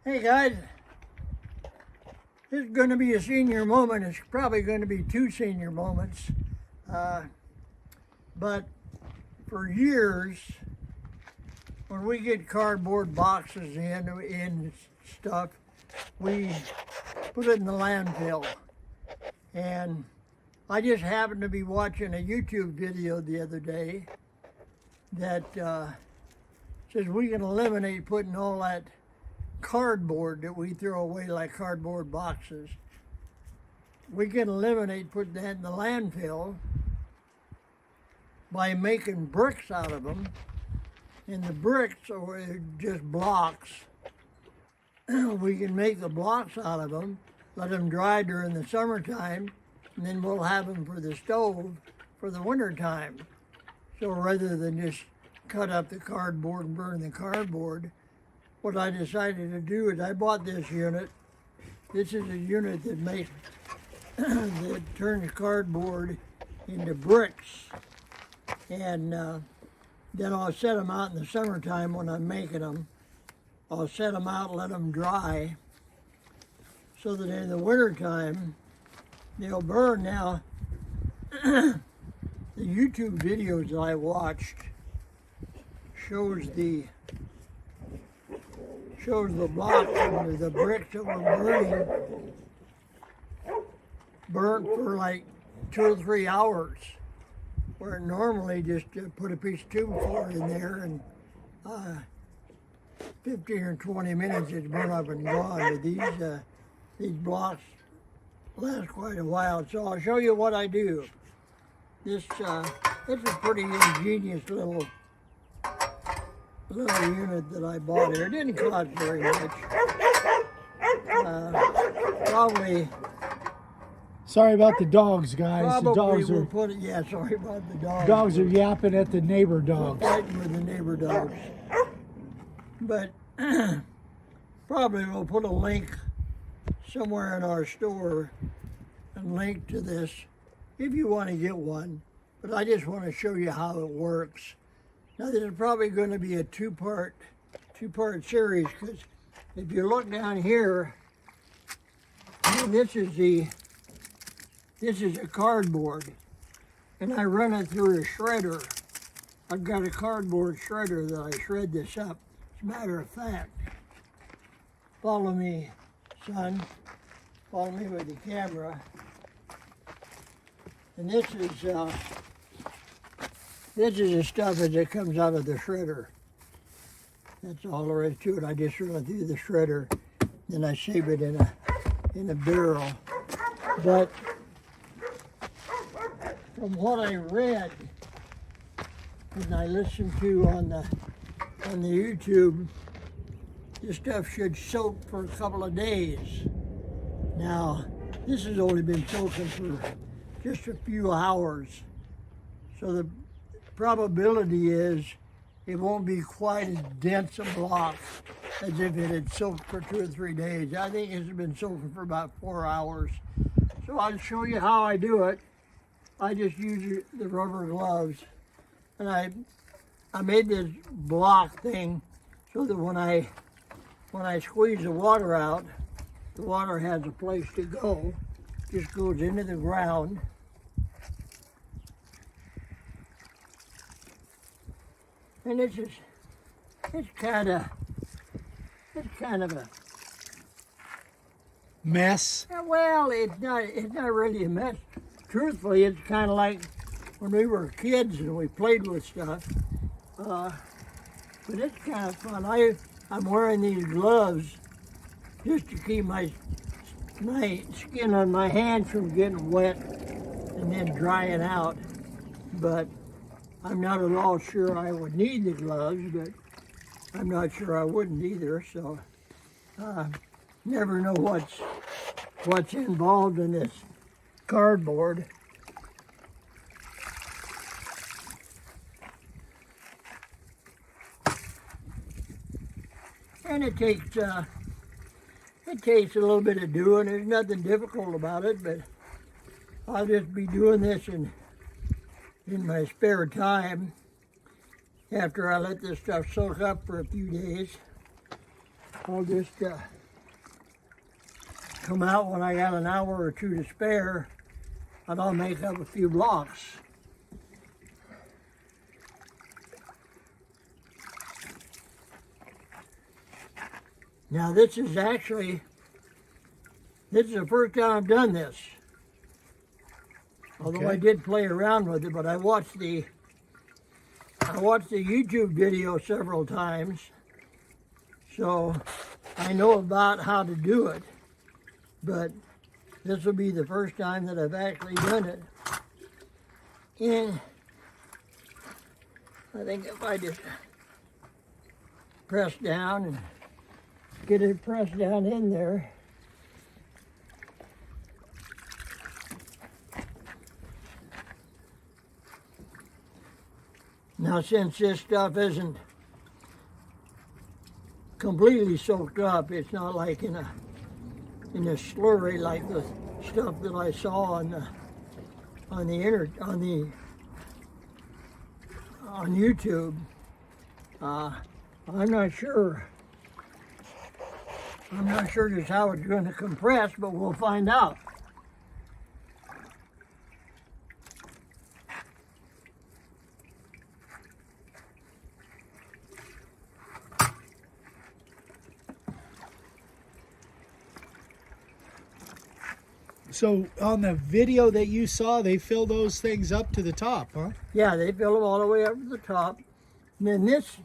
Hey guys, this is going to be a senior moment. It's probably going to be two senior moments. But for years, when we get cardboard boxes in stuff, we put it in the landfill. And I just happened to be watching a YouTube video the other day that says we can eliminate putting all that cardboard that we throw away like cardboard boxes. We can eliminate putting that in the landfill by making bricks out of them. And the bricks are just blocks. We can make the blocks out of them, let them dry during the summertime, and then we'll have them for the stove for the wintertime. So rather than just cut up the cardboard and burn the cardboard, what I decided to do is I bought this unit. This is a unit that makes that turns cardboard into bricks, and then I'll set them out in the summertime when I'm making them. I'll set them out and let them dry, so that in the wintertime they'll burn. Now, the YouTube videos that I watched shows the blocks and the bricks that were burnt for like 2 or 3 hours, where normally just put a piece of tube cord in there and 15 or 20 minutes it's burnt up and gone. But these blocks last quite a while, so I'll show you what I do. It's a pretty ingenious little unit that I bought here. It didn't cost very much. Probably. Sorry about the dogs, guys. Probably the dogs we'll are. put it. Yeah, sorry about the dogs. Dogs are yapping at the neighbor dogs. We're fighting with the neighbor dogs. But probably we'll put a link somewhere in our store and link to this if you want to get one. But I just want to show you how it works. Now, this is probably going to be a two-part series, because if you look down here, this is a cardboard, and I run it through a shredder. I've got a cardboard shredder that I shred this up. As a matter of fact, follow me, son. Follow me with the camera. And this is the stuff that comes out of the shredder. That's all there is to it. I just run it through the shredder, then I save it in a barrel. But from what I read and I listened to on the YouTube, this stuff should soak for a couple of days. Now, this has only been soaking for just a few hours, so the probability is it won't be quite as dense a block as if it had soaked for 2 or 3 days. I think it's been soaking for about 4 hours. So I'll show you how I do it. I just use the rubber gloves, and I made this block thing so that when I squeeze the water out, the water has a place to go. Just goes into the ground. And it's kind of a Mess. well, it's not really a mess. Truthfully, it's kind of like when we were kids and we played with stuff. But it's kind of fun. I'm wearing these gloves just to keep my skin on my hands from getting wet and then drying out. But I'm not at all sure I would need the gloves, but I'm not sure I wouldn't either. So never know what's involved in this cardboard. And it takes a little bit of doing. There's nothing difficult about it, but I'll just be doing this in my spare time after I let this stuff soak up for a few days. I'll just come out when I got an hour or two to spare, and I'll make up a few blocks. Now this is the first time I've done this. Although Okay. I did play around with it, but I watched the YouTube video several times, so I know about how to do it. But this will be the first time that I've actually done it. And I think if I just press down and get it pressed down in there. Now, since this stuff isn't completely soaked up, it's not like in a slurry like the stuff that I saw on YouTube. I'm not sure. I'm not sure just how it's going to compress, but we'll find out. So on the video that you saw, they fill those things up to the top, huh? Yeah, they fill them all the way up to the top. And then this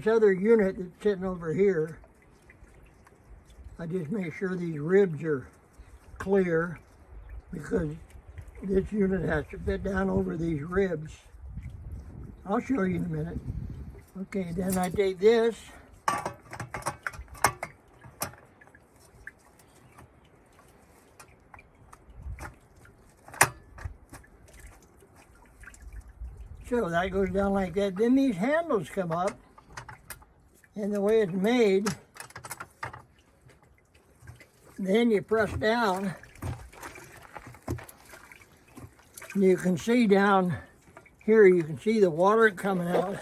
other unit that's sitting over here, I just make sure these ribs are clear, because this unit has to fit down over these ribs. I'll show you in a minute. Okay, then I take this. So that goes down like that. Then these handles come up, and the way it's made, then you press down, and you can see down here, you can see the water coming out.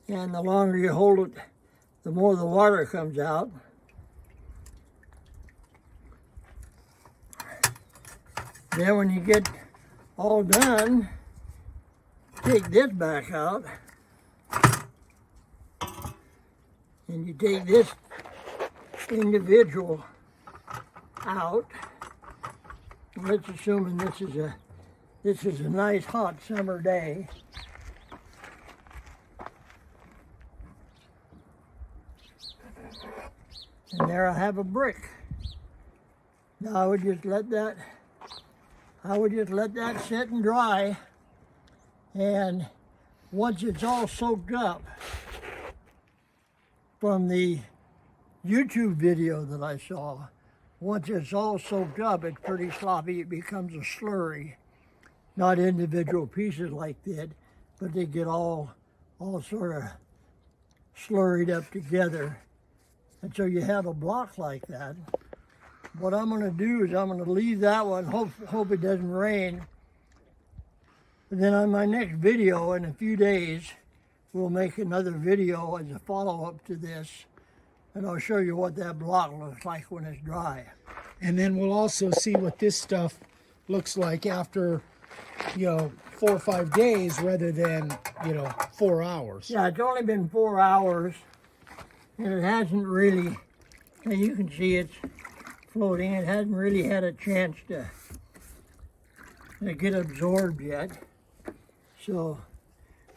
And the longer you hold it, the more the water comes out. Then when you get all done, take this back out. And you take this individual out. Let's assume this is a nice hot summer day. And there I have a brick. Now I would just let that sit and dry. And once it's all soaked up from the YouTube video that I saw, once it's all soaked up, it's pretty sloppy. It becomes a slurry. Not individual pieces like that, but they get all sort of slurried up together. And so you have a block like that. What I'm going to do is I'm going to leave that one, hope it doesn't rain. And then on my next video in a few days, we'll make another video as a follow-up to this. And I'll show you what that block looks like when it's dry. And then we'll also see what this stuff looks like after, 4 or 5 days rather than, 4 hours. Yeah, it's only been 4 hours. And it hasn't really, and you can see it's floating, it hasn't really had a chance to get absorbed yet. So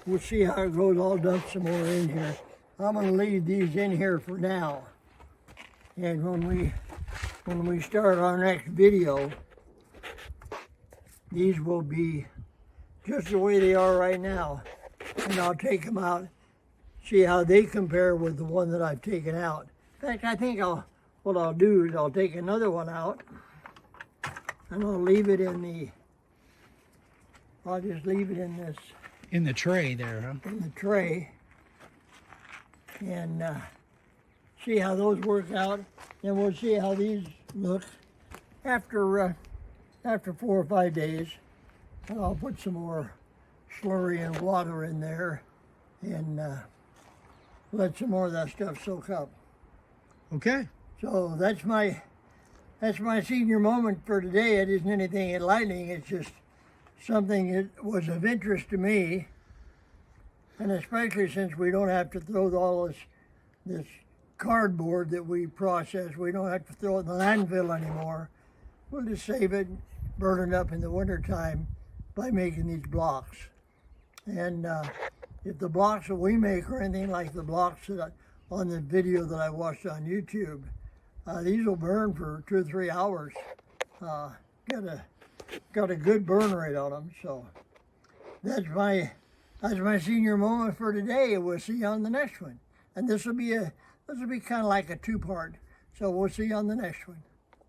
we'll see how it goes. I'll dump some more in here. I'm going to leave these in here for now. And when we start our next video, these will be just the way they are right now. And I'll take them out, see how they compare with the one that I've taken out. In fact, I think what I'll do is I'll take another one out, and I'll leave it I'll just leave it in this. In the tray there, huh? In the tray. And see how those work out, and we'll see how these look after 4 or 5 days. I'll put some more slurry and water in there and let some more of that stuff soak up. Okay. So that's my senior moment for today. It isn't anything enlightening. It's just something that was of interest to me, and especially since we don't have to throw all this cardboard that we process. We don't have to throw it in the landfill anymore. We'll just save it, burn it up in the wintertime by making these blocks. And if the blocks that we make are anything like the blocks that on the video that I watched on YouTube, these will burn for 2 or 3 hours. Got a good burn rate on them. So that's my senior moment for today. We'll see you on the next one. And this will be kind of like a 2-part. So we'll see you on the next one.